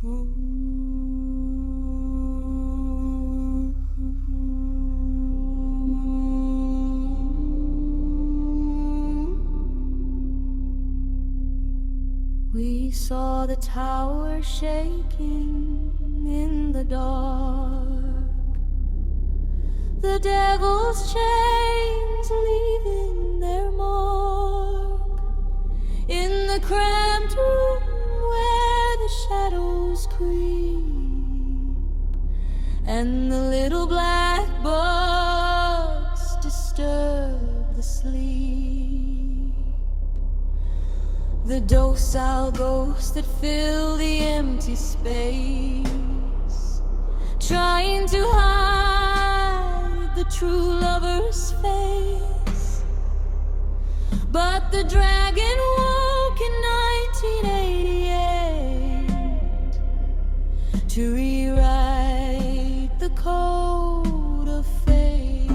We saw the tower shaking in the dark, the devil's chains leaving their mark in the cramped room where the shadows creep, and the little black bugs disturb the sleep. The docile ghosts that fill the empty space, trying to hide the true lover's face. But the dragon woke in 1988 to rewrite the code of fate.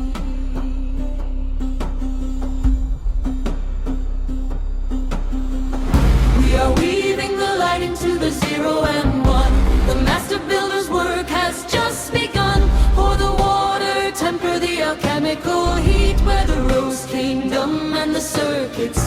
We are weaving the light into the 0 and 1. The master builder's work has just begun. Pour the water, temper the alchemical heat, where the rose kingdom and the circuits